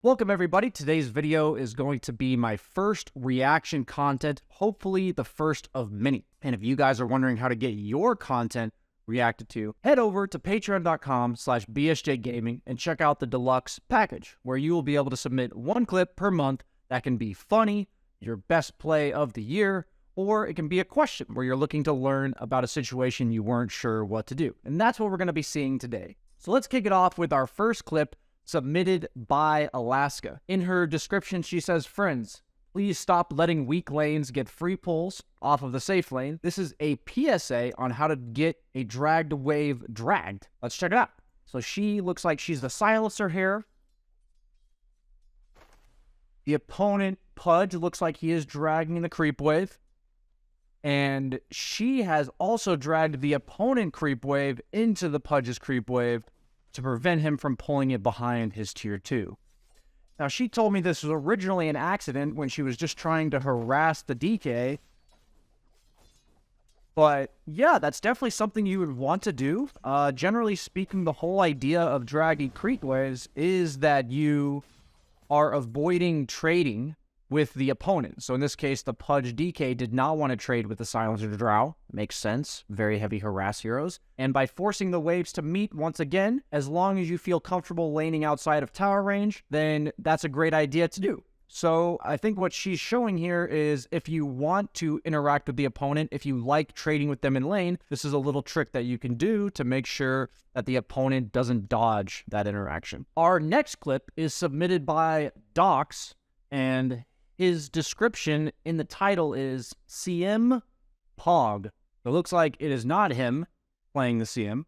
Welcome everybody. Today's video is going to be my first reaction content, hopefully the first of many. And if you guys are wondering how to get your content reacted to, head over to patreon.com/bsjgaming and check out the deluxe package, where you will be able to submit one clip per month that can be funny, your best play of the year, or it can be a question where you're looking to learn about a situation you weren't sure what to do. And that's what we're going to be seeing today. So let's kick it off with our first clip, submitted by Alaska. In her description, she says, "Friends, please stop letting weak lanes get free pulls off of the safe lane. This is a PSA on how to get a dragged wave dragged." Let's check it out. So she looks like she's the silencer here. The opponent, Pudge, looks like he is dragging the creep wave. And she has also dragged the opponent creep wave into the Pudge's creep wave to prevent him from pulling it behind his tier 2. Now, she told me this was originally an accident when she was just trying to harass the DK. But yeah, that's definitely something you would want to do. Generally speaking, the whole idea of dragging creep waves is that you are avoiding trading with the opponent. So in this case, the Pudge DK did not want to trade with the Silencer Drow. Makes sense. Very heavy harass heroes. And by forcing the waves to meet once again, as long as you feel comfortable laning outside of tower range, then that's a great idea to do. So I think what she's showing here is if you want to interact with the opponent, if you like trading with them in lane, this is a little trick that you can do to make sure that the opponent doesn't dodge that interaction. Our next clip is submitted by Docs, and his description in the title is CM Pog. It looks like it is not him playing the CM.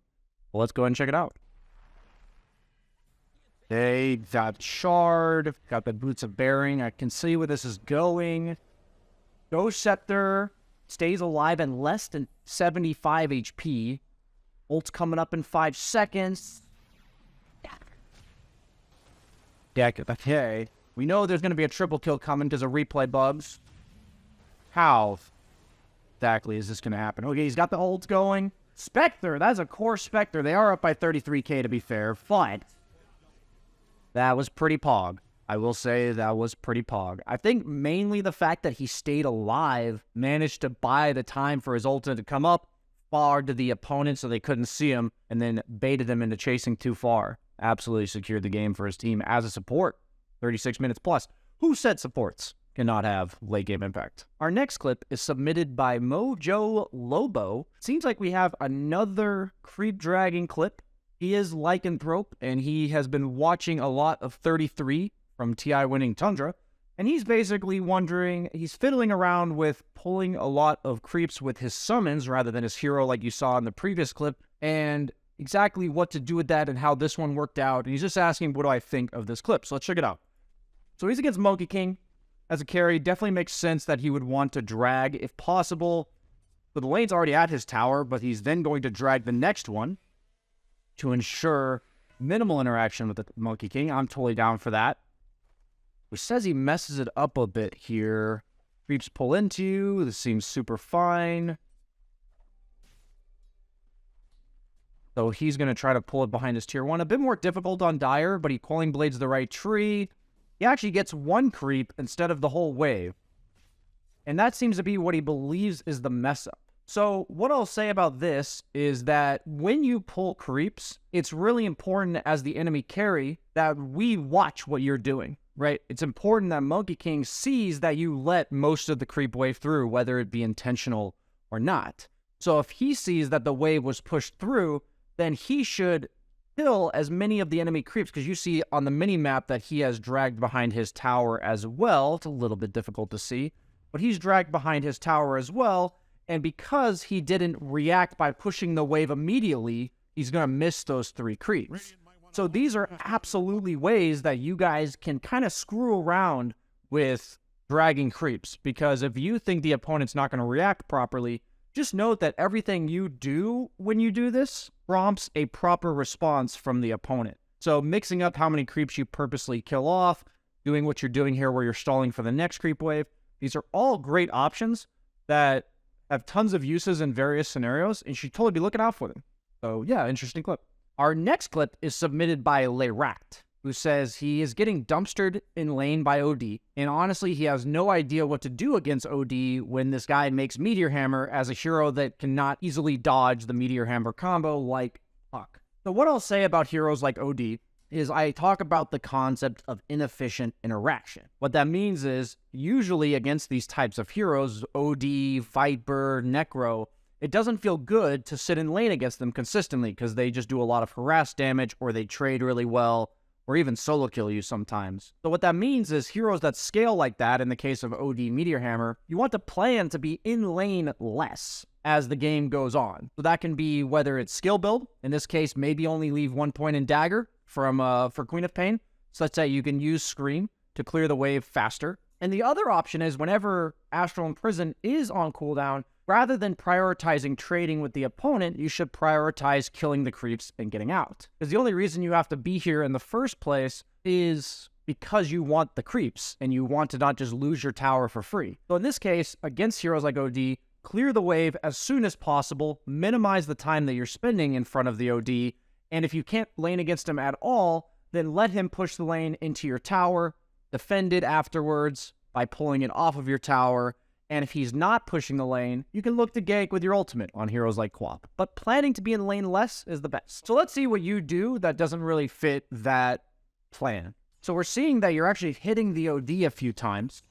Well, let's go ahead and check it out. They got Char, got the Boots of Bearing. I can see where this is going. Ghost Scepter stays alive in less than 75 HP. Ult's coming up in 5 seconds. Yeah, okay. We know there's going to be a triple kill coming because of replay bugs. How exactly is this going to happen? Okay, he's got the ults going. Spectre, that's a core Spectre. They are up by 33k to be fair. Fine. That was pretty pog. I will say that was pretty pog. I think mainly the fact that he stayed alive managed to buy the time for his ultimate to come up far to the opponent so they couldn't see him, and then baited them into chasing too far. Absolutely secured the game for his team as a support. 36 minutes plus. Who said supports cannot have late game impact? Our next clip is submitted by MojoLobby. Seems like we have another creep dragging clip. He is Lycanthrope, and he has been watching a lot of 33 from TI winning Tundra. And he's basically wondering, he's fiddling around with pulling a lot of creeps with his summons rather than his hero like you saw in the previous clip. And exactly what to do with that and how this one worked out. And he's just asking, what do I think of this clip? So let's check it out. So he's against Monkey King as a carry. Definitely makes sense that he would want to drag if possible. So the lane's already at his tower, but he's then going to drag the next one to ensure minimal interaction with the Monkey King. I'm totally down for that. Which says he messes it up a bit here. Creeps pull into you. This seems super fine. So he's going to try to pull it behind his tier 1. A bit more difficult on Dire, but he Coiling Blades the right tree. He actually gets one creep instead of the whole wave. And that seems to be what he believes is the mess up. So what I'll say about this is that when you pull creeps, it's really important as the enemy carry that we watch what you're doing, right? It's important that Monkey King sees that you let most of the creep wave through, whether it be intentional or not. So if he sees that the wave was pushed through, then he should kill as many of the enemy creeps, because you see on the mini-map that he has dragged behind his tower as well. It's a little bit difficult to see, but he's dragged behind his tower as well, and because he didn't react by pushing the wave immediately, he's going to miss those 3 creeps. So these are absolutely ways that you guys can kind of screw around with dragging creeps, because if you think the opponent's not going to react properly, just note that everything you do when you do this prompts a proper response from the opponent. So mixing up how many creeps you purposely kill off, doing what you're doing here where you're stalling for the next creep wave, these are all great options that have tons of uses in various scenarios, and you should totally be looking out for them. So yeah, interesting clip. Our next clip is submitted by LayRat. who says he is getting dumpstered in lane by OD, and honestly, he has no idea what to do against OD when this guy makes Meteor Hammer as a hero that cannot easily dodge the Meteor Hammer combo like Puck. So what I'll say about heroes like OD is I talk about the concept of inefficient interaction. What that means is, usually against these types of heroes, OD, Viper, Necro, it doesn't feel good to sit in lane against them consistently because they just do a lot of harass damage, or they trade really well, or even solo kill you sometimes. So what that means is heroes that scale like that, in the case of OD Meteor Hammer, you want to plan to be in lane less as the game goes on. So that can be whether it's skill build, in this case maybe only leave 1 point in dagger for Queen of Pain, such that you can use Scream to clear the wave faster. And the other option is whenever Astral Imprison is on cooldown, rather than prioritizing trading with the opponent, you should prioritize killing the creeps and getting out. Because the only reason you have to be here in the first place is because you want the creeps, and you want to not just lose your tower for free. So in this case, against heroes like OD, clear the wave as soon as possible, minimize the time that you're spending in front of the OD, and if you can't lane against him at all, then let him push the lane into your tower, defend it afterwards by pulling it off of your tower, and if he's not pushing the lane, you can look to gank with your ultimate on heroes like Quap. But planning to be in lane less is the best. So let's see what you do that doesn't really fit that plan. So we're seeing that you're actually hitting the OD a few times,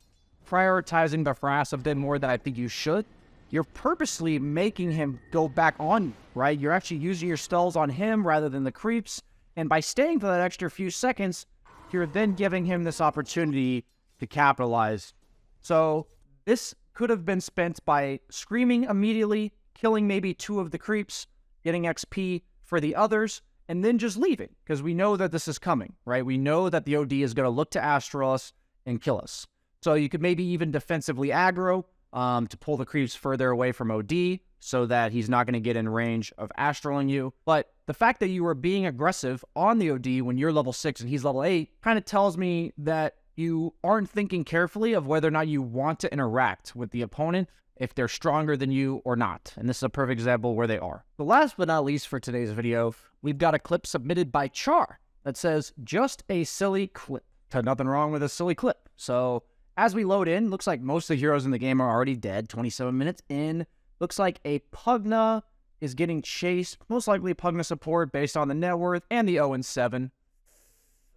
prioritizing the harass a bit more than I think you should. You're purposely making him go back on you, right? You're actually using your stalls on him rather than the creeps. And by staying for that extra few seconds, you're then giving him this opportunity to capitalize. So this could have been spent by screaming immediately, killing maybe 2 of the creeps, getting XP for the others, and then just leaving. Because we know that this is coming, right? We know that the OD is going to look to Astral us and kill us. So you could maybe even defensively aggro, to pull the creeps further away from OD so that he's not going to get in range of astraling you. But the fact that you are being aggressive on the OD when you're level 6 and he's level 8 kind of tells me that you aren't thinking carefully of whether or not you want to interact with the opponent, if they're stronger than you or not. And this is a perfect example where they are. The last but not least for today's video, we've got a clip submitted by Char that says, "Just a silly clip." Nothing wrong with a silly clip. So as we load in, looks like most of the heroes in the game are already dead. 27 minutes in. Looks like a Pugna is getting chased. Most likely Pugna support based on the net worth and the 0-7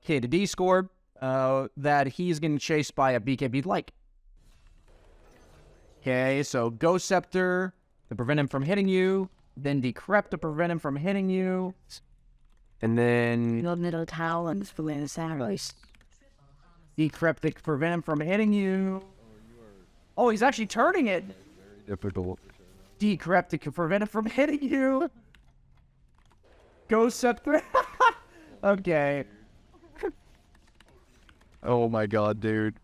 K to D score. That he's getting chased by a BKB like. Okay, so Ghost Scepter to prevent him from hitting you. Then Decrep to prevent him from hitting you. And then middle talons for the sacrifice. Decrep to prevent him from hitting you. Oh, he's actually turning it. Very difficult. Decrep to prevent him from hitting you. Ghost Scepter. Okay. Oh my god, dude.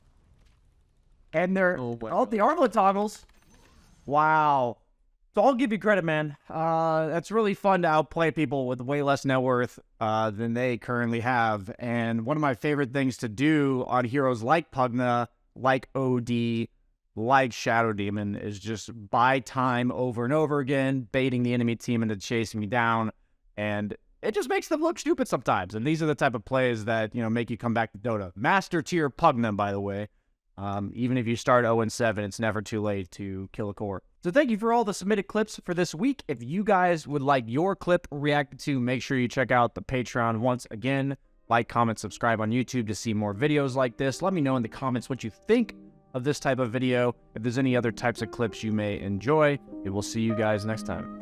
And they're the armlet toggles. Wow. So I'll give you credit, man. That's really fun to outplay people with way less net worth than they currently have. And one of my favorite things to do on heroes like Pugna, like OD, like Shadow Demon is just buy time over and over again, baiting the enemy team into chasing me down. And it just makes them look stupid sometimes. And these are the type of plays that, you know, make you come back to Dota. Master tier Pugna, by the way. Even if you start 0-7, it's never too late to kill a core. So thank you for all the submitted clips for this week. If you guys would like your clip reacted to, make sure you check out the Patreon once again. Like, comment, subscribe on YouTube to see more videos like this. Let me know in the comments what you think of this type of video. If there's any other types of clips you may enjoy, and we'll see you guys next time.